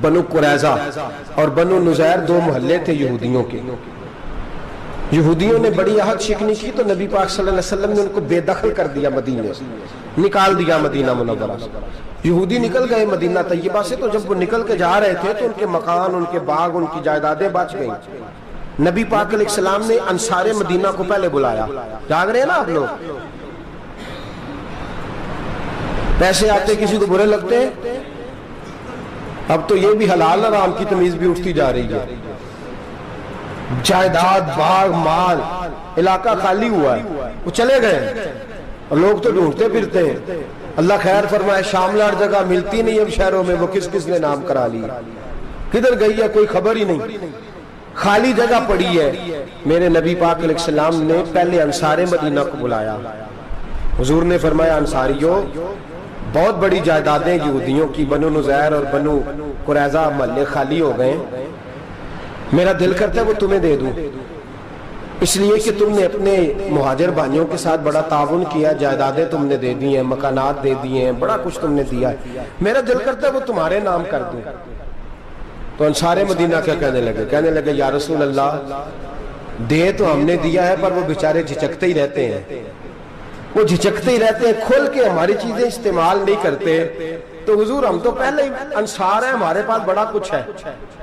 بنو قریظہ اور بنو نذیر دو محلے تھے یہودیوں کے. یہودیوں نے بڑی عہد شکنی کی تو نبی پاک صلی اللہ علیہ وسلم نے ان کو بے دخل کر دیا، مدینے سے نکال دیا مدینہ منورہ سے. یہودی نکل گئے مدینہ طیبہ سے، تو جب وہ نکل کے جا رہے تھے تو ان کے مکان، ان کے باغ، ان کی جائیدادیں بچ گئیں. نبی پاک علیہ السلام نے انصار مدینہ کو پہلے بلایا. جاگ رہے ہیں نا آپ لوگ؟ پیسے آتے کسی کو برے لگتے ہیں؟ اب تو یہ بھی حلال حرام کی تمیز بھی اٹھتی جا رہی ہے. جائیداد، باغ، مال، علاقہ خالی ہوا ہے، وہ چلے گئے اور لوگ تو ڈھونڈتے پھرتے ہیں. اللہ خیر فرمائے، شاملہ ہر جگہ ملتی نہیں اب شہروں میں، وہ کس کس نے نام کرا لی، کدھر گئی ہے کوئی خبر ہی نہیں، خالی جگہ پڑی ہے. میرے نبی پاک علیہ السلام نے پہلے انصار مدینہ کو بلایا. حضور نے فرمایا انصاریوں، بہت بڑی جائیدادیں یہودیوں کی بنو نذیر اور بنو قریظہ محلے خالی ہو گئے، میرا دل کرتا ہے وہ تمہیں دے دوں، اس لیے کہ تم نے اپنے مہاجر بھائیوں کے ساتھ بڑا تعاون کیا، جائیدادیں تم نے دے دی ہیں، مکانات دے دی ہیں، بڑا کچھ تم نے دیا ہے، میرا دل کرتا ہے وہ تمہارے نام کر دوں. تو انصار مدینہ کیا کہنے لگے یا رسول اللہ، دے تو ہم نے دیا ہے پر وہ بیچارے جھچکتے ہی رہتے ہیں، وہ جھچکتے ہی رہتے ہیں، کھول کے ہماری چیزیں استعمال نہیں کرتے. تو حضور ہم تو پہلے ہی انصار ہیں، ہمارے پاس بڑا کچھ ہے،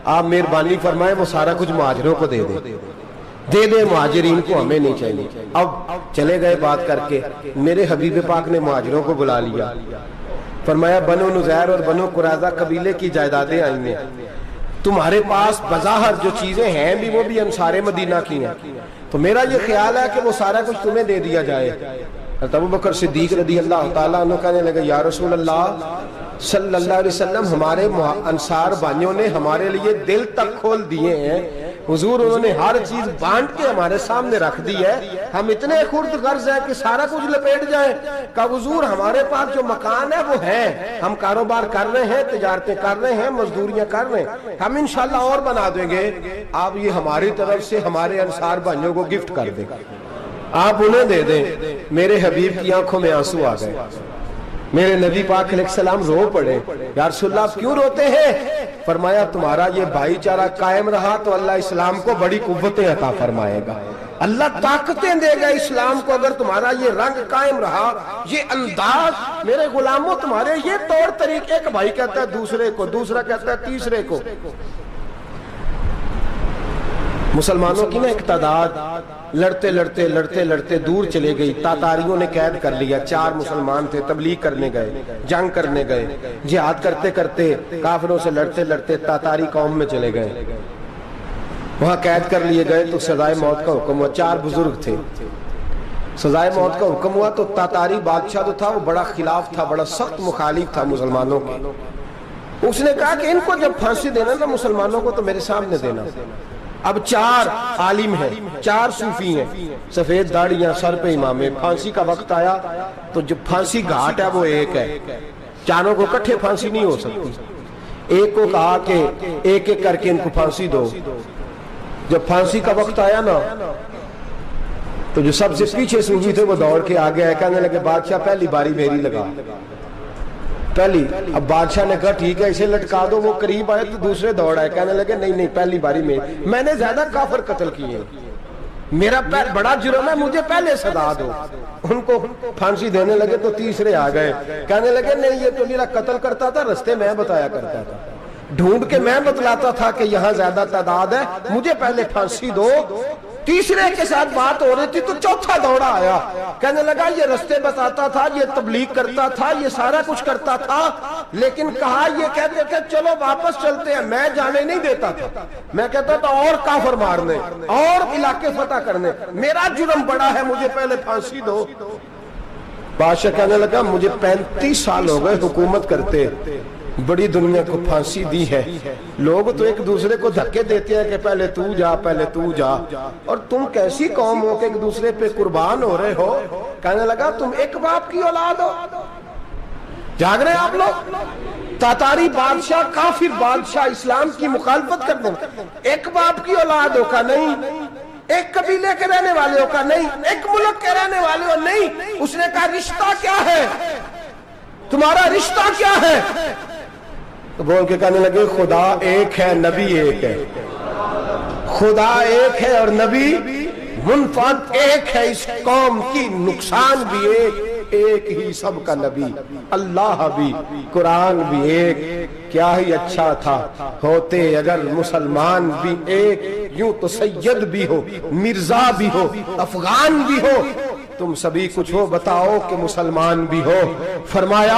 آپ مہربانی فرمائیں وہ سارا کچھ مہاجروں کو دے دے مہاجرین کو، ہمیں نہیں چاہیے. اب چلے گئے بات کر کے، میرے حبیب پاک نے مہاجروں کو بلا لیا. فرمایا بنو نذیر اور بنو قریظہ قبیلے کی جائیدادیں آئی ہیں، تمہارے پاس بظاہر جو چیزیں ہیں بھی وہ بھی انصار مدینہ کی ہیں، تو میرا یہ خیال ہے کہ وہ سارا کچھ تمہیں دے دیا جائے. ابو بکر صدیق رضی اللہ تعالیٰ عنہ کہنے لگے یا رسول اللہ صلی اللہ علیہ وسلم، ہمارے انصار بھائیوں نے ہمارے لیے دل تک کھول دیے ہیں حضور، انہوں نے ہر چیز بانٹ کے ہمارے سامنے رکھ دی ہے، ہم اتنے خرد غرض ہیں کہ سارا کچھ لپیٹ جائیں. کہ حضور ہمارے پاس جو مکان ہے وہ ہے، ہم کاروبار کر رہے ہیں، تجارتیں کر رہے ہیں، مزدوریاں کر رہے ہیں، ہم انشاءاللہ اور بنا دیں گے، آپ یہ ہماری طرف سے ہمارے انصار بھائیوں کو گفٹ کر دیں، آپ انہیں دے دیں. میرے حبیب کی آنکھوں میں آنسو آ گئے. میرے نبی پاک علیہ السلام رو پڑے. یا رسول اللہ آپ کیوں روتے ہیں؟ فرمایا تمہارا یہ بھائی چارہ قائم رہا تو اللہ اسلام کو بڑی قوتیں عطا فرمائے گا، اللہ طاقتیں دے گا اسلام کو. اگر تمہارا یہ رنگ قائم رہا، یہ انداز، میرے غلاموں تمہارے یہ طور طریقے، ایک بھائی کہتا ہے دوسرے کو، دوسرا کہتا ہے تیسرے کو. مسلمانوں کی نا ایک تعداد لڑتے دور چلے گئی. تاتاریوں نے قید کر لیا، 4 مسلمان تھے، تبلیغ کرنے گئے، جنگ کرنے گئے، جہاد کرتے کرتے کافروں سے لڑتے تاتاری قوم میں چلے گئے، وہاں قید کر لیے گئے. تو سزائے موت کا حکم ہوا. 4 بزرگ تھے، سزائے موت کا حکم ہوا. تو تاتاری بادشاہ جو تھا وہ بڑا خلاف تھا، بڑا سخت مخالف تھا مسلمانوں کے. اس نے کہا کہ ان کو جب پھانسی دینا نا مسلمانوں کو تو میرے سامنے دینا. اب 4 عالم ہیں، 4 صوفی ہیں، سفید داڑیاں، سر پہ امامے. پھانسی کا وقت آیا تو جو پھانسی گھاٹ ہے وہ ایک ہے، چاروں کو کٹھے پھانسی نہیں ہو سکتی. ایک کو کہا کہ ایک ایک کر کے ان کو پھانسی دو. جب پھانسی کا وقت آیا نا تو جو سب سے پیچھے صوفی تھے وہ دوڑ کے آگے آئے، کہنے لگے بادشاہ پہلی باری میری لگا، پہلی. اب بادشاہ نے کہا ٹھیک ہے اسے لٹکا دو. وہ قریب آئے تو دوسرے دوڑ آئے، کہنے لگے نہیں پہلی باری میں نے زیادہ کافر قتل کیے، میرا بڑا جرم ہے، مجھے پہلے سزا دو. ان کو پھانسی دینے لگے تو تیسرے آ گئے، کہنے لگے نہیں یہ تو میرا قتل کرتا تھا، رستے میں بتایا کرتا تھا، ڈھونڈ کے میں بتلاتا تھا کہ یہاں زیادہ تعداد ہے، مجھے پہلے پھانسی دو. تیسرے کے ساتھ بات ہو رہی تھی تو چوتھا دوڑا آیا، کہنے لگا یہ رستے بتاتا تھا، یہ تبلیغ کرتا تھا، یہ سارا کچھ کرتا تھا، لیکن کہا یہ کہتے تھے چلو واپس چلتے ہیں، میں جانے نہیں دیتا تھا، میں کہتا تھا اور کافر مارنے اور علاقے فتح کرنے، میرا جرم بڑا ہے، مجھے پہلے پھانسی دو. بادشاہ کہنے لگا مجھے 35 سال ہو گئے حکومت کرتے، بڑی دنیا کو پھانسی دی ہے، لوگ تو ایک دوسرے کو دھکے دیتے ہیں کہ پہلے تو جا پہلے تو جا، اور تم کیسی قوم ہو کہ ایک دوسرے پہ قربان ہو رہے ہو. کہنے لگا تم ایک باپ کی اولاد ہو. جاگ رہے ہیں آپ لوگ؟ تاتاری بادشاہ، کافر بادشاہ، اسلام کی مخالفت کر دیں، ایک باپ کی اولاد ہو کا نہیں، ایک قبیلے کے رہنے والے ہو کا نہیں، ایک ملک کے رہنے والے ہو نہیں. اس نے کہا رشتہ کیا ہے تمہارا، رشتہ کیا ہے؟ تو بول کے کہنے لگے خدا ایک ہے نبی ایک ہے، خدا ایک ہے اور نبی منفرد ایک ہے، اس قوم کی نقصان بھی ایک ہی سب کا نبی، اللہ بھی قرآن بھی ایک۔ کیا ہی اچھا تھا ہوتے اگر مسلمان بھی ایک، یوں تو سید بھی ہو، مرزا بھی ہو، افغان بھی ہو، تم سبھی کچھ ہو بتاؤ کہ مسلمان بھی ہو۔ فرمایا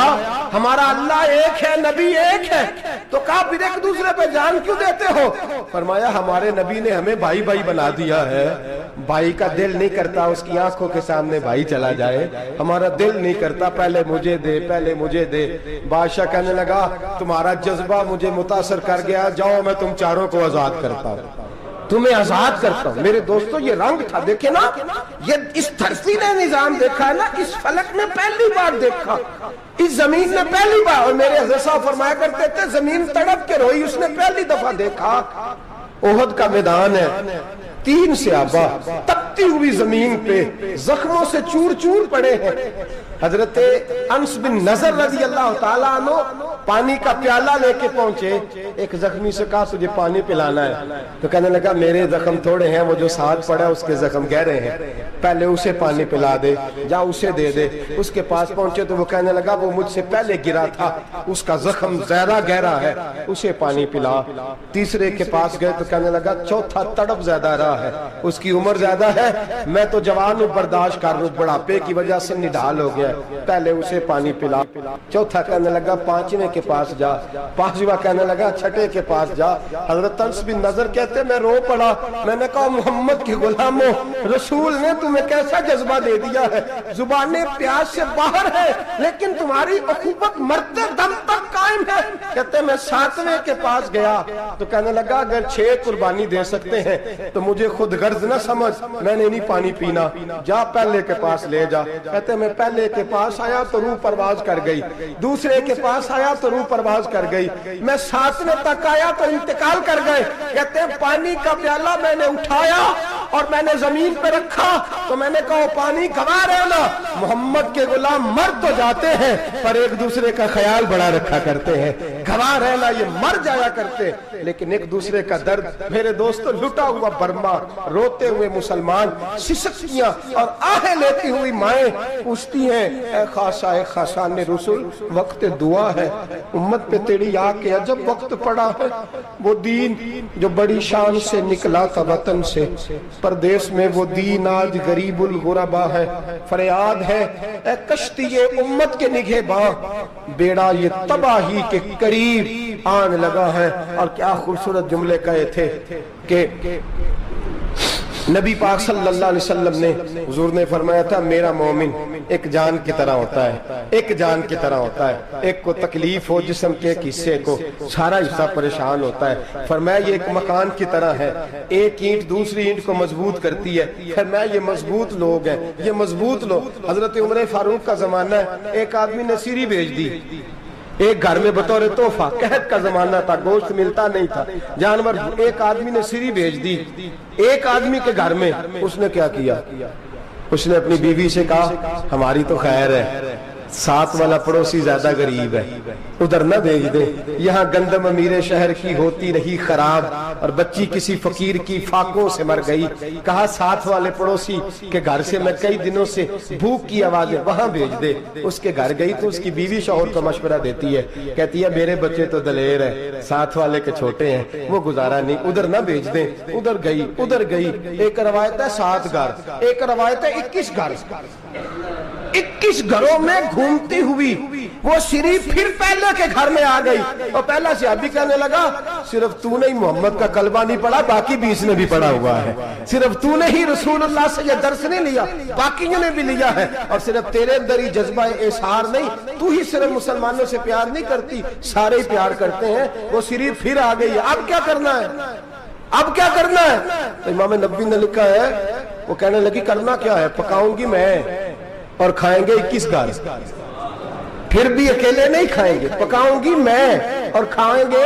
ہمارا اللہ ایک ہے، نبی ایک ہے، تو کافر ایک دوسرے پہ جان کیوں دیتے ہو؟ فرمایا ہمارے نبی نے ہمیں بھائی بھائی بنا دیا ہے، بھائی کا دل نہیں کرتا اس کی آنکھوں کے سامنے بھائی چلا جائے، ہمارا دل نہیں کرتا پہلے مجھے دے پہلے مجھے دے۔ بادشاہ کہنے لگا تمہارا جذبہ مجھے متاثر کر گیا، جاؤ میں تم چاروں کو آزاد کرتا ہوں، تمہیں آزاد کرتا ہوں۔ میرے دوستو یہ رنگ تھا، دیکھیں نا، یہ اس دھرتی نے نظام دیکھا ہے نا، اس فلک نے پہلی بار دیکھا، اس زمین نے پہلی بار، اور میرے حضرت صاحب فرمایا کرتے تھے زمین تڑپ کے روئی، اس نے پہلی دفعہ دیکھا۔ احد کا میدان ہے، 3 صحابہ تپتی ہوئی زمین پہ زخموں سے چور چور پڑے ہیں۔ حضرت انس بن نضر رضی اللہ تعالیٰ عنہ پانی کا پیالہ لے کے پہنچے، ایک زخمی سے کہا تجھے پانی پلانا ہے، تو کہنے لگا میرے زخم تھوڑے ہیں، وہ جو ساتھ پڑا اس کے زخم گہرے ہیں، پہلے اسے پانی پلا دے، جا اسے دے دے۔ اس کے پاس پہنچے تو وہ کہنے لگا وہ مجھ سے پہلے گرا تھا، اس کا زخم زیادہ گہرا ہے، اسے پانی پلا۔ تیسرے کے پاس گئے تو کہنے لگا چوتھا تڑپ زیادہ رہا ہے، اس کی عمر زیادہ ہے، میں تو جوان ہوں برداشت کر لوں، بڑھاپے کی وجہ سے نڈھال ہو گیا، پہلے اسے پانی پلا۔ چوتھا کہنے لگا 5ویں کے پاس جا، 5واں کہنے لگا 6 کے پاس جا۔ حضرت انس بن نضر کہتے میں رو پڑا، میں نے کہا محمد کے غلاموں، رسول نے تمہیں کیسا جذبہ دے دیا ہے، زبانیں پیاس سے باہر ہے لیکن تمہاری اخوت مرتے دم تک قائم ہے۔ کہتے میں 7ویں کے پاس گیا تو کہنے لگا اگر 6 قربانی دے سکتے ہیں تو مجھے خود غرض نہ سمجھ، میں نے نہیں پانی پینا، جا پہلے کے پاس لے جا۔ کہتے میں پہلے کے پاس آیا تو روح پرواز کر گئی، دوسرے کے پاس آیا تو روح پرواز کر گئی، میں 7ویں تک آیا تو انتقال کر گئے۔ کہتے ہیں پانی کا پیالہ میں نے اٹھایا اور میں نے زمین پہ رکھا تو میں نے کہا پانی گوا رہنا، محمد کے غلام مر تو جاتے ہیں پر ایک دوسرے کا خیال بڑا رکھا کرتے ہیں، گوا رہنا یہ مر جایا کرتے لیکن ایک دوسرے کا درد۔ میرے دوستو لٹا ہوا برما، روتے ہوئے مسلمان، سسکیاں اور آہیں لیتی ہوئی مائیں پوچھتی ہیں اے خاصا اے خاصان رسول وقت دعا ہے، امت پہ تیری آ کے عجب وقت پڑا ہے، وہ دین جو بڑی شان سے نکلا تھا وطن سے، پردیس میں وہ دین آج غریب الغربا ہے، فریاد ہے اے کشتی امت کے نگہباں، بیڑا یہ تباہی کے قریب آن لگا ہے۔ اور کیا خوبصورت جملے کہے تھے کہ نبی پاک صلی اللہ علیہ وسلم نے، حضور نے فرمایا تھا میرا مومن ایک جان کی طرح ہوتا ہے، ایک جان کی طرح ہوتا ہے، ایک کو تکلیف ہو جسم کے ایک حصے کو سارا حصہ پریشان ہوتا ہے۔ فرمایا یہ ایک مکان کی طرح ہے، ایک اینٹ دوسری اینٹ کو مضبوط کرتی ہے۔ فرمایا یہ مضبوط لوگ ہیں، یہ مضبوط لوگ۔ حضرت عمر فاروق کا زمانہ ہے، ایک آدمی نے سیری بھیج دی ایک گھر میں بطور تحفہ، قحط کا زمانہ تھا، گوشت ملتا نہیں تھا، جانور، ایک آدمی نے سیری بھیج دی ایک آدمی کے گھر میں۔ اس نے کیا کیا؟ اس نے اپنی بیوی سے کہا ہماری تو خیر ہے، ساتھ والا پڑوسی زیادہ غریب ہے، ادھر نہ بھیج دے، یہاں گندم امیر شہر کی ہوتی رہی خراب اور بچی کسی فقیر کی فاقوں سے مر گئی، کہا ساتھ والے پڑوسی کے گھر سے میں کئی دنوں سے بھوک کی آوازیں، وہاں بھیج دے۔ اس کے گھر گئی تو اس کی بیوی شوہر کو مشورہ دیتی ہے، کہتی ہے میرے بچے تو دلیر ہیں، ساتھ والے کے چھوٹے ہیں، وہ گزارا نہیں، ادھر نہ بھیج دیں۔ ادھر گئی، ایک روایت ہے 7 گھر، ایک روایت ہے 21 گھر، 21 گھروں میں گھومتی ہوئی وہ سری پھر پہلے کے گھر میں آ گئی، اور پہلا صحابی کہنے لگا صرف تو نے ہی محمد کا کلمہ نہیں پڑھا، باقی 20 نے بھی پڑھا ہوا ہے، صرف تو نے ہی رسول اللہ سے یہ درس نہیں لیا، باقیوں نے بھی لیا ہے، اور صرف تیرے اندر ہی جذبہ اظہار نہیں، تو ہی صرف مسلمانوں سے پیار نہیں کرتی، سارے ہی پیار کرتے ہیں۔ وہ سری پھر آ گئی، اب کیا کرنا ہے؟ اب کیا کرنا ہے؟ تو امام نبوی نے لکھا ہے، وہ کہنے لگی کرنا کیا ہے، پکاؤں گی میں اور کھائیں گے 21 گھر، پھر بھی اکیلے نہیں کھائیں گے، پکاؤں گی میں اور کھائیں گے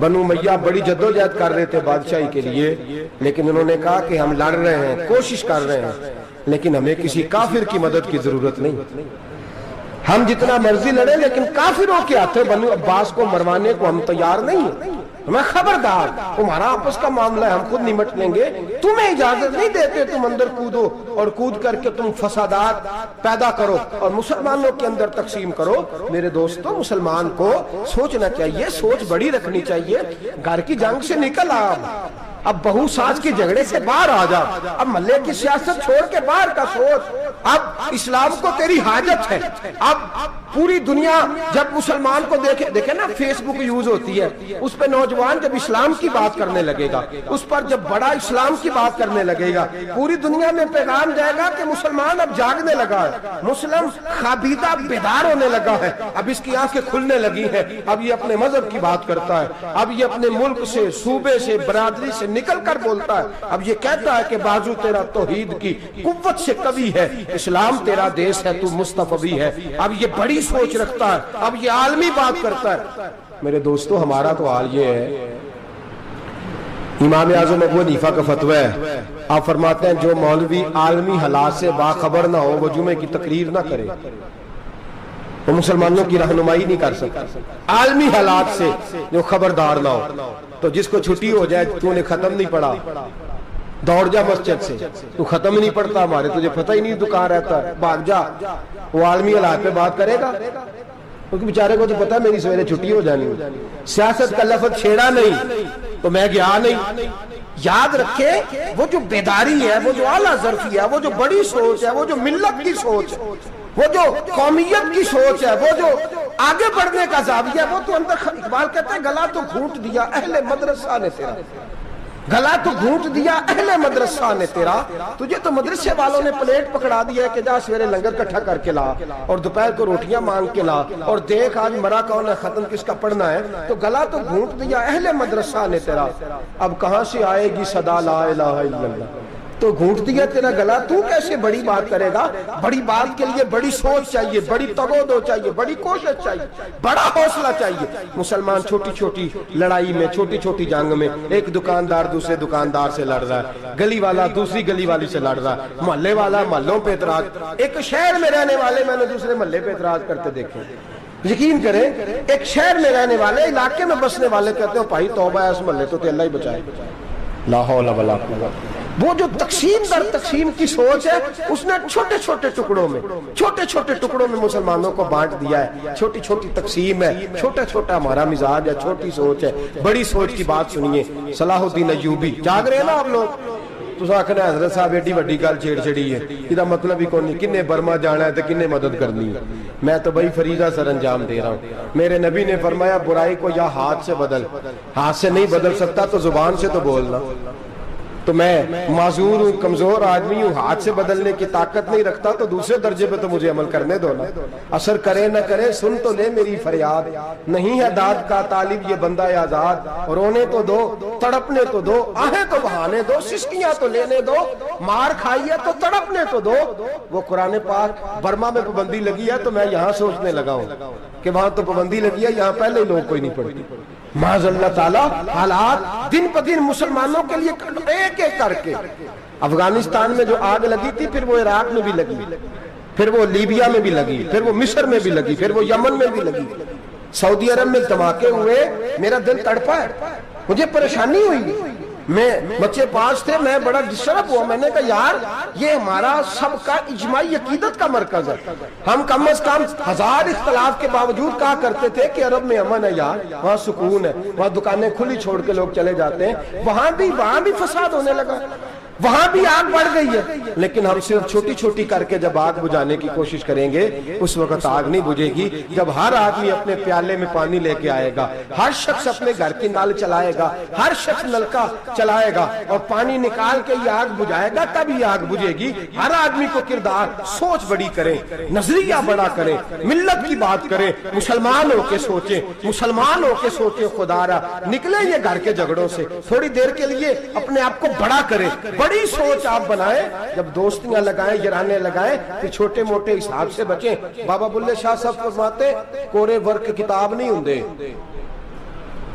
بنو امیہ بڑی جدوجہد کر رہے تھے بادشاہی کے لیے، لیکن انہوں نے کہا کہ ہم لڑ رہے ہیں، کوشش کر رہے ہیں، لیکن ہمیں کسی کافر کی مدد کی ضرورت نہیں، ہم جتنا مرضی لڑیں لیکن کافروں کے ہاتھوں بنو عباس کو مروانے کو ہم تیار نہیں ہیں، ہمیں خبردار، تمہارا آپس کا معاملہ ہے، ہم خود نمٹ لیں گے، تمہیں اجازت نہیں دیتے تم اندر کودو اور کود کر کے تم فسادات پیدا کرو اور مسلمانوں کے اندر تقسیم کرو۔ میرے دوستو، مسلمان کو سوچنا چاہیے، سوچ بڑی رکھنی چاہیے، گھر کی جنگ سے نکل آ، اب بہو ساس کے جھگڑے سے باہر آ جا، اب ملے کی سیاست چھوڑ کے باہر کا سوچ، اب اسلام کو تیری حاجت ہے۔ اب پوری دنیا جب مسلمان کو دیکھے نا، فیس بک یوز ہوتی ہے، اس پہ نوجوان جب اسلام کی بات کرنے لگے گا، اس پر جب بڑا اسلام کی بات کرنے لگے گا، پوری دنیا میں پیغام جائے گا کہ مسلمان اب جاگنے لگا ہے، مسلم خوابیدہ بیدار ہونے لگا ہے، اب اس کی آنکھیں کھلنے لگی ہیں، اب یہ اپنے مذہب کی بات کرتا ہے، اب یہ اپنے ملک سے، صوبے سے، برادری سے نکل کر بولتا ہے، اب یہ کہتا ہے کہ بازو تیرا توحید کی قوت سے قوی ہے، اسلام تیرا دیس ہے، تو مصطفی ہے، اب یہ بڑی سوچ رکھتا ہے، اب یہ عالمی بات کرتا ہے۔ میرے دوستو، ہمارا تو حال یہ ہے، امام اعظم ابو حنیفہ کا فتویٰ ہے، آپ فرماتے ہیں جو مولوی عالمی حالات سے باخبر نہ ہو وہ جمعے کی تقریر نہ کرے، وہ مسلمانوں کی رہنمائی نہیں کر سکتا، عالمی حالات سے جو خبردار نہ ہو۔ تو جس کو چھٹی ہو جائے، تو نے ختم نہیں پڑھا، دوڑ جا مسجد سے، تو ختم نہیں پڑھتا ہمارے، تجھے پتہ ہی نہیں دکان رہتا ہے، بھاگ جا، وہ عالمی حالات پہ بات کرے گا، کیونکہ بیچارے کو تو پتہ ہے میری سویرے چھٹی ہو جانی، سیاست کا لفظ چھیڑا نہیں تو میں گیا نہیں۔ یاد رکھے، وہ جو بیداری ہے، وہ جو اعلیٰ ظرفی ہے، وہ جو بڑی سوچ ہے، وہ جو ملت کی سوچ ہے، وہ جو قومیت کی سوچ ہے، وہ جو آگے بڑھنے کا زاویہ ہے، وہ تو اندر، اقبال کہتے ہیں گلا تو گھونٹ دیا اہل مدرسہ نے تیرا، گلا تو گھونٹ دیا اہل مدرسہ نے تیرا، تجھے تو مدرسے والوں نے پلیٹ پکڑا دیا ہے کہ جا سویرے لنگر کٹھا کر کے لا اور دوپہر کو روٹیاں مانگ کے لا اور دیکھ آج مرا کون ہے، ختم کس کا پڑھنا ہے، تو گلا تو گھونٹ دیا اہل مدرسہ نے تیرا، اب کہاں سے آئے گی صدا لا الہ الا اللہ، تو گھونٹ دیا تیرا گلا، تو کیسے بڑی بات کرے گا؟ بڑی بات کے لیے بڑی سوچ چاہیے، بڑی تگودو چاہیے، بڑی کوشش چاہیے، بڑا حوصلہ چاہیے۔ مسلمان چھوٹی چھوٹی لڑائی میں، چھوٹی چھوٹی جنگ میں، ایک دکاندار دوسرے دکاندار سے لڑ رہا ہے، گلی والا دوسری گلی والی سے لڑ رہا ہے، محلے والا محلوں پہ اعتراض، ایک شہر میں رہنے والے میں نے دوسرے محلے پہ اعتراض کرتے دیکھے، یقین کریں، ایک شہر میں رہنے والے، علاقے میں بسنے والے کہتے ہیں بھائی توبہ ہے، اس محلے تو اللہ ہی بچائے، لا حول ولا قوت۔ وہ جو تقسیم در تقسیم کی سوچ ہے، اس نے چھوٹے چھوٹے ٹکڑوں میں مسلمانوں کو بانٹ دیا ہے، چھوٹی چھوٹی تقسیم ہے، چھوٹا چھوٹا ہمارا مزاج ہے، چھوٹی سوچ ہے، بڑی سوچ کی بات سنیے۔ صلاح الدین ایوبی، جاگ رہے ہیں نا آپ لوگ؟ تو آخنا حضرت صاحب ایڈی وڈی گل چھیڑ چھڑی ہے، یہ مطلب ہی کون نہیں، کنے برما جانا ہے تو کنے مدد کرنی ہے، میں تو بھائی فریضہ سر انجام دے رہا ہوں۔ میرے نبی نے فرمایا برائی کو یا ہاتھ سے بدل، ہاتھ سے نہیں بدل سکتا تو زبان سے تو بولنا، تو میں معذور ہوں، کمزور آدمی ہوں، ہاتھ سے بدلنے کی طاقت نہیں رکھتا، تو دوسرے درجے پہ تو مجھے عمل کرنے دو نا، اثر کرے نہ کرے سن تو لے میری فریاد، نہیں ہے داد کا طالب یہ بندہ آزاد، رونے تو دو، تڑپنے تو دو، آہیں تو بہانے دو، سسکیاں تو لینے دو، مار کھائیے تو تڑپنے تو دو۔ وہ قرآن پاک، برما میں پابندی لگی ہے تو میں یہاں سوچنے لگا ہوں کہ وہاں تو پابندی لگی ہے، یہاں پہلے لوگ کوئی نہیں پڑھتی۔ معاذ اللہ تعالیٰ حالات دن پہ دن مسلمانوں کے لیے ایک ایک کر کے، افغانستان میں جو آگ لگی تھی، پھر وہ عراق میں بھی لگی، پھر وہ لیبیا میں بھی لگی، پھر وہ مصر میں بھی لگی، پھر وہ یمن میں بھی لگی، سعودی عرب میں دھماکے ہوئے، میرا دل تڑپا ہے، مجھے پریشانی ہوئی، میں بچے 5 تھے، میں بڑا ڈسٹرب ہوا، میں نے کہا یار یہ ہمارا سب کا اجماعی عقیدت کا مرکز ہے، ہم کم از کم 1000 اختلاف کے باوجود کہا کرتے تھے کہ عرب میں امن ہے یار، وہاں سکون ہے، وہاں دکانیں کھلی چھوڑ کے لوگ چلے جاتے ہیں، وہاں بھی فساد ہونے لگا، وہاں بھی آگ بڑھ گئی ہے، لیکن ہم صرف چھوٹی چھوٹی کر کے جب آگ بجھانے کی کوشش کریں گے، اس وقت آگ نہیں بجھے گی جب ہر آدمی اپنے پیالے میں پانی لے کے آئے گا، ہر شخص اپنے گھر کی نل چلائے گا، ہر شخص نلکا چلائے گا اور پانی نکال کے یہ آگ بجھائے گا، تب یہ آگ بجھے گی۔ ہر آدمی کو کردار، سوچ بڑی کریں، نظریہ بڑا کریں، ملت کی بات کریں، مسلمان ہو کے سوچیں، مسلمان ہو کے سوچیں، خدا را نکلیں یہ گھر کے جھگڑوں سے، تھوڑی دیر کے لیے اپنے آپ کو بڑا کریں، بڑی سوچ آپ بنائیں، جب دوستیاں لگائیں، یرانے لگائیں، پھر چھوٹے موٹے حساب سے بچیں۔ بابا بلے شاہ صاحب فرماتے کورے ورک کتاب نہیں ہوندے،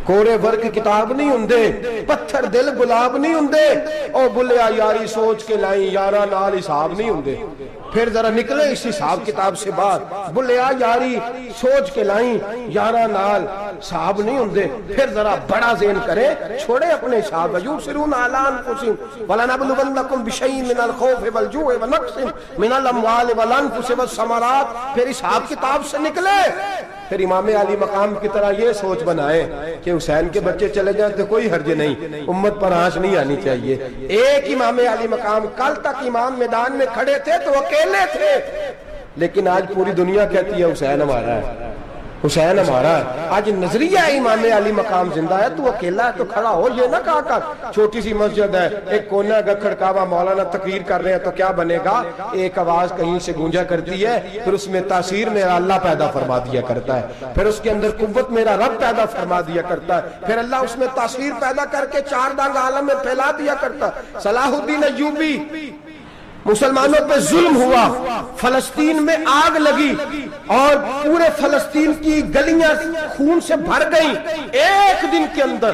کوڑے ورق کتاب نہیں ہوندے، پتھر دل گلاب نہیں ہوندے، او بلیا یاری سوچ کے لائیں یارہ نال حساب نہیں ہوندے۔ پھر ذرا نکلے اس حساب کتاب سے باہر، بلیا یاری سوچ کے لائیں یارہ نال حساب نہیں ہوندے۔ پھر ذرا بڑا ذہن کرے، چھوڑے اپنے حساب، یبصرون علی انفسہم ولنبلونکم بشیء من الخوف والجوع ونقص من الاموال والانفس والثمرات۔ پھر حساب کتاب سے نکلے، پھر امام علی مقام کی طرح یہ سوچ بنائے کہ حسین کے بچے چلے جائیں تو کوئی حرج نہیں، امت پر آنچ نہیں آنی چاہیے۔ ایک امام علی مقام، کل تک امام میدان میں کھڑے تھے تو اکیلے تھے، لیکن آج پوری دنیا کہتی ہے حسین ہمارا ہے، حسین ہمارا ہے۔ آج نظریہ امام علی مقام زندہ ہے، تو اکیلا ہے تو کھڑا ہو، یہ نہ کہا کر چھوٹی سی مسجد ہے، ایک کونا کا کھڑکاوا، مولانا تقریر کر رہے ہیں تو کیا بنے گا؟ ایک آواز کہیں سے گونجا کرتی ہے، پھر اس میں تاثیر میرا اللہ پیدا فرما دیا کرتا ہے، پھر اس کے اندر قوت میرا رب پیدا فرما دیا کرتا ہے، پھر اللہ اس میں تاثیر پیدا کر کے چار دانگ عالم میں پھیلا دیا کرتا ہے۔ صلاح الدین ایوبی، مسلمانوں پہ ظلم ہوا، فلسطین میں آگ لگی اور پورے فلسطین کی گلیاں خون سے بھر گئیں، ایک دن کے اندر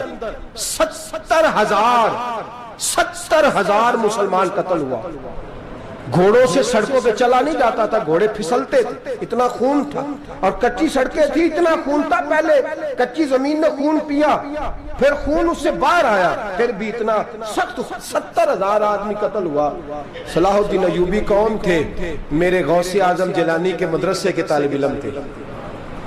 70,000 مسلمان قتل ہوا۔ گھوڑوں سے سڑکوں پہ چلا نہیں جاتا تھا، گھوڑے پھسلتے تھے، اتنا خون تھا، اور کچی سڑکیں تھی، اتنا خون تھا، پہلے کچی زمین نے خون پیا، پھر خون اس سے باہر آیا، پھر بھی اتنا سخت 70,000 آدمی قتل ہوا۔ صلاح الدین ایوبی کون تھے؟ میرے غوث اعظم جیلانی کے مدرسے کے طالب علم تھے۔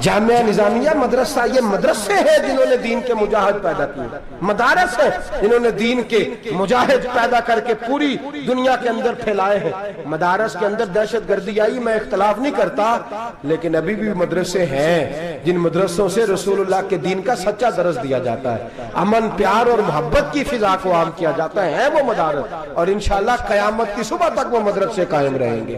جامعہ نظامیہ مدرسہ، یہ مدرسے ہیں جنہوں نے دین کے مجاہد پیدا کیے، مدارس ہیں جنہوں نے دین کے مجاہد پیدا کر کے پوری دنیا کے اندر پھیلائے ہیں۔ مدارس کے اندر دہشت گردی آئی، میں اختلاف نہیں کرتا، لیکن ابھی بھی مدرسے ہیں جن مدرسوں سے رسول اللہ کے دین کا سچا درس دیا جاتا ہے، امن، پیار اور محبت کی فضا کو عام کیا جاتا ہے وہ مدارس، اور انشاءاللہ قیامت کی صبح تک وہ مدرسے قائم رہیں گے۔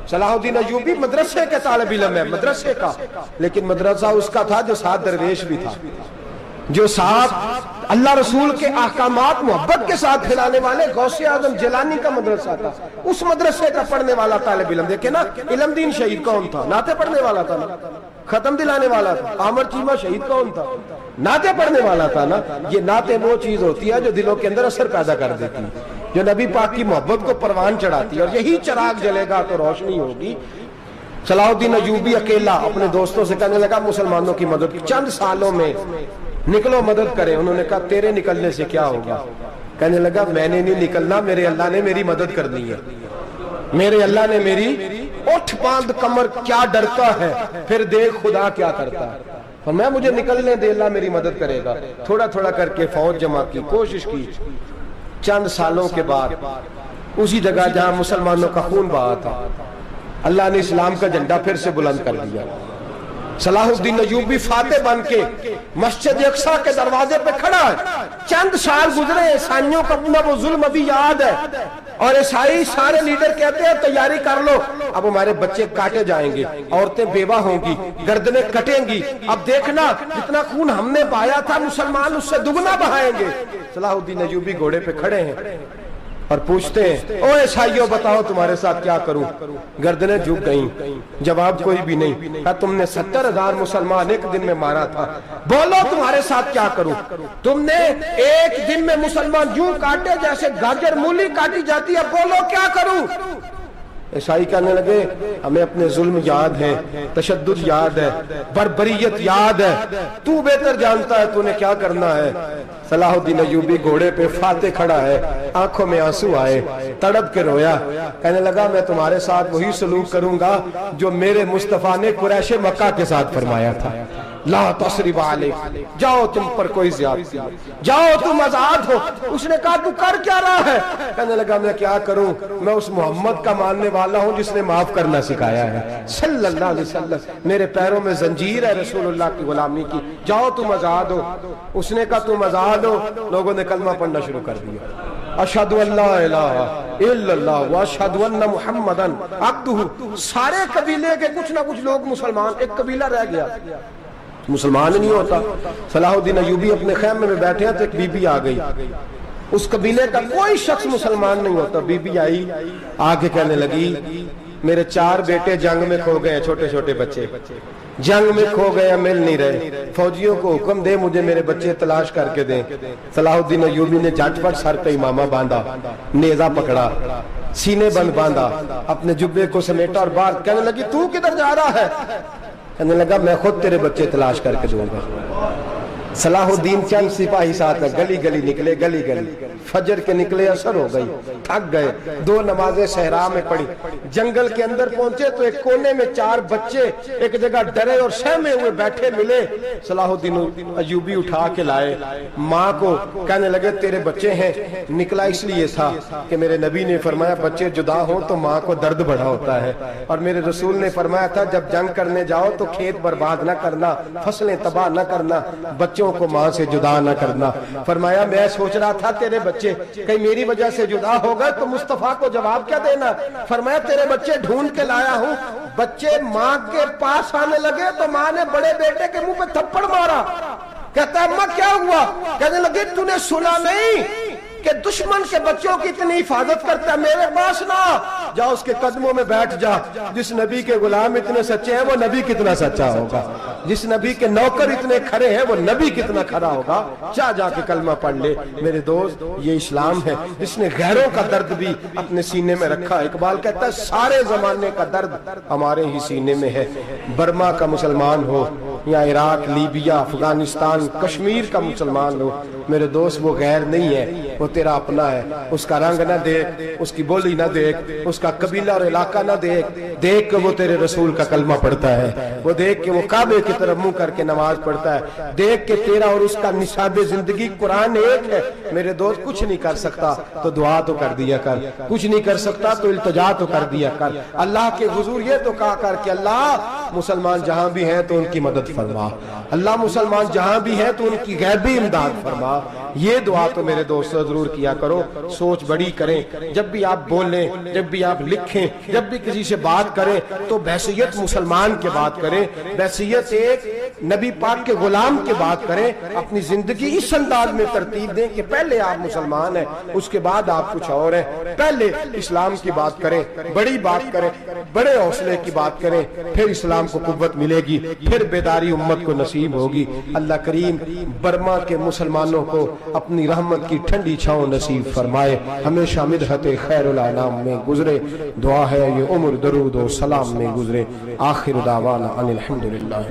صلاح الدین ایوبی مدرسے کے طالب علم ہے، مدرسے کا، لیکن مدرسہ اس کا تھا جو ساتھ درویش بھی تھا، جو ساتھ اللہ رسول کے احکامات محبت کے ساتھ پھیلانے والے غوث اعظم جیلانی کا مدرسہ تھا، اس مدرسے کا پڑھنے والا طالب علم۔ دیکھیں نا، علم دین شہید کون تھا؟ نعتیں پڑھنے والا تھا نا، ختم دلانے والا تھا۔ عامر چیمہ شہید کون تھا؟ نعتیں پڑھنے والا تھا نا۔ یہ نعتیں وہ چیز ہوتی ہے جو دلوں کے اندر اثر پیدا کر دیتی ہے، جو نبی پاک کی محبت کو پروان چڑھاتی ہے، اور یہی چراغ جلے گا تو روشنی ہوگی۔ صلاح الدین ایوبی اکیلا اپنے دوستوں سے کہنے لگا مسلمانوں کی مدد کی، چند سالوں میں نکلو مدد کریں۔ انہوں نے کہا تیرے نکلنے سے کیا ہوگا؟ کہنے لگا میں نے نہیں نکلنا، میرے اللہ نے میری مدد کرنی ہے، میرے اللہ نے میری اٹھ باندھ کمر کیا ڈرتا ہے، پھر دیکھ خدا کیا کرتا ہے، اور میں مجھے نکلنے دے، اللہ میری مدد کرے گا۔ تھوڑا تھوڑا کر کے فوج جمع کی، کوشش کی، چند سالوں کے بعد اسی جگہ جہاں مسلمانوں کا خون بہا تھا، اللہ نے اسلام کا جھنڈا پھر سے بلند کر دیا۔ صلاح الدین ایوبی فاتح بن کے مسجد اقصی کے دروازے پہ کھڑا ہے۔ چند سال گزرے، عیسائیوں کا اپنا وہ ظلم ابھی یاد ہے، اور عیسائی سارے لیڈر کہتے ہیں تیاری کر لو، اب ہمارے بچے کاٹے جائیں گے، عورتیں بیوہ ہوں گی، گردنیں کٹیں گی، اب دیکھنا جتنا خون ہم نے بہایا تھا مسلمان اس سے دگنا بہائیں گے۔ صلاح الدین ایوبی گھوڑے پہ کھڑے ہیں اور پوچھتے ہیں او عیسائیوں بتاؤ تمہارے ساتھ کیا کروں؟ گردنیں جھک گئیں، جواب کوئی بھی نہیں۔ کہا تم نے 70,000 مسلمان ایک دن میں مارا تھا، بولو تمہارے ساتھ کیا کروں؟ تم نے ایک دن میں مسلمان یوں کاٹے جیسے گاجر مولی کاٹی جاتی ہے، بولو کیا کروں؟ عیسائی کہنے لگے ہمیں اپنے ظلم یاد ہے، تشدد یاد ہے، بربریت یاد ہے، تو بہتر جانتا ہے تو نے کیا کرنا ہے۔ صلاح الدین ایوبی گھوڑے پہ فاتح کھڑا ہے، آنکھوں میں آنسو آئے، تڑپ کے رویا، کہنے لگا میں تمہارے ساتھ وہی سلوک کروں گا جو میرے مصطفیٰ نے قریش مکہ کے ساتھ فرمایا تھا، لا تصریب علیک، جاؤ تم پر کوئی زیادتی، جاؤ تم آزاد ہو۔ اس نے کہا تو کر کیا رہا ہے؟ کہنے لگا میں کیا کروں، میں اس محمد کا ماننے والا ہوں جس نے معاف کرنا سکھایا ہے صلی اللہ علیہ وسلم، میرے پیروں میں زنجیر ہے رسول اللہ کی غلامی کی، جاؤ تم آزاد ہو۔ اس نے کہا تم آزاد ہو، لوگوں نے کلمہ پڑھنا شروع کر دیا، اشہد ان لا الہ الا اللہ واشہد ان محمدن عبدہ۔ سارے قبیلے کے کچھ نہ کچھ لوگ مسلمان، ایک قبیلہ رہ گیا مسلمان نہیں ہوتا۔ صلاح الدین ایوبی اپنے خیمے میں بیٹھے ہیں تو ایک بی بی آ گئی، اس قبیلے کا کوئی شخص مسلمان نہیں ہوتا۔ بی بی آئی، آگے کہنے لگی میرے 4 بیٹے جنگ میں کھو گئے، چھوٹے چھوٹے بچے، جنگ میں کھو گیا مل نہیں رہے، فوجیوں کو حکم دے مجھے میرے بچے تلاش کر کے دیں۔ صلاح الدین ایوبی نے جھٹ پٹ سر پہ امامہ باندھا، نیزہ پکڑا، سینے بند باندھا، اپنے جبے کو سمیٹا اور باہر کہنے لگی تو کدھر جا رہا ہے؟ کہنے لگا میں خود تیرے بچے تلاش کر کے دوں گا۔ صلاح الدین چند سپاہی ساتھ گلی گلی نکلے، گلی گلی فجر کے نکلے، اثر ہو گئی، تھک گئے، 2 نمازیں صحرا میں پڑھی، جنگل کے اندر پہنچے تو ایک کونے میں 4 بچے ایک جگہ ڈرے اور سہمے ہوئے بیٹھے ملے۔ صلاح الدین ایوبی اٹھا کے لائے، ماں کو کہنے لگے تیرے بچے ہیں۔ نکلا اس لیے تھا کہ میرے نبی نے فرمایا بچے جدا ہوں تو ماں کو درد بڑا ہوتا ہے، اور میرے رسول نے فرمایا تھا جب جنگ کرنے جاؤ تو کھیت برباد نہ کرنا، فصلیں تباہ نہ کرنا، بچوں کو ماں سے جدا نہ کرنا۔ فرمایا میں سوچ رہا تھا تیرے بچے کہیں میری وجہ سے جدا ہو گئے تو مصطفیٰ کو جواب کیا دینا؟ فرمایا تیرے بچے ڈھونڈ کے لایا ہوں۔ بچے ماں کے پاس آنے لگے تو ماں نے بڑے بیٹے کے منہ پہ تھپڑ مارا، کہتا ہے اماں کیا ہوا؟ کہنے لگے تو نے سنا نہیں کہ دشمن کے بچوں کی اتنی حفاظت کرتا ہے، میرے پاس نہ جا، اس کے قدموں میں بیٹھ جا۔ جس نبی کے غلام اتنے سچے ہیں وہ نبی کتنا سچا ہوگا، جس نبی کے نوکر اتنے کھڑے ہیں وہ نبی کتنا کھڑا ہوگا، جا کے کلمہ پڑھ لے۔ میرے دوست یہ اسلام ہے جس نے غیروں کا درد بھی اپنے سینے میں رکھا۔ اقبال کہتا ہے سارے زمانے کا درد ہمارے ہی سینے میں ہے، برما کا مسلمان ہو یا عراق، لیبیا، افغانستان، کشمیر کا مسلمان ہو، میرے دوست وہ غیر نہیں ہے، وہ تیرا اپنا ہے۔ اس کا رنگ نہ دیکھ، اس کی بولی نہ دیکھ، اس کا قبیلہ اور علاقہ نہ دیکھ، دیکھ کہ وہ تیرے رسول کا کلمہ پڑھتا ہے، وہ دیکھ کہ وہ کعبے کی طرف منہ کر کے نماز پڑھتا ہے، دیکھ کہ تیرا اور اس کا نصاب زندگی قرآن ایک ہے۔ میرے دوست کچھ نہیں کر سکتا تو دعا تو کر دیا کر، کچھ نہیں کر سکتا تو التجا تو کر دیا کر، اللہ کے حضور یہ تو کہا کر کہ اللہ مسلمان جہاں بھی ہیں تو ان کی مدد فرما، اللہ مسلمان جہاں بھی ہیں تو ان کی غیبی امداد فرما۔ یہ دعا تو میرے دوست ضرور کیا کرو، سوچ بڑی کریں، جب بھی آپ بولیں، جب بھی آپ لکھیں، جب بھی کسی سے بات کریں تو بحیثیت مسلمان کے بات کریں، بحیثیت ایک نبی پاک کے غلام کے بات کریں، اپنی زندگی اس انداز میں ترتیب دیں کہ پہلے آپ مسلمان ہیں، اس کے بعد آپ کچھ اور ہیں، پہلے اسلام کی بات کریں، بڑی بات کریں، بڑے حوصلے کی بات کریں، پھر اسلام کو قوت ملے گی، پھر بیداری امت کو نصیب ہوگی۔ اللہ کریم برما کے مسلمانوں کو اپنی رحمت کی ٹھنڈی چھاؤں نصیب فرمائے، ہمیشہ مدحت خیر الانام میں گزرے، دعا ہے یہ عمر درود و سلام میں گزرے۔ آخر دعوانا ان الحمدللہ۔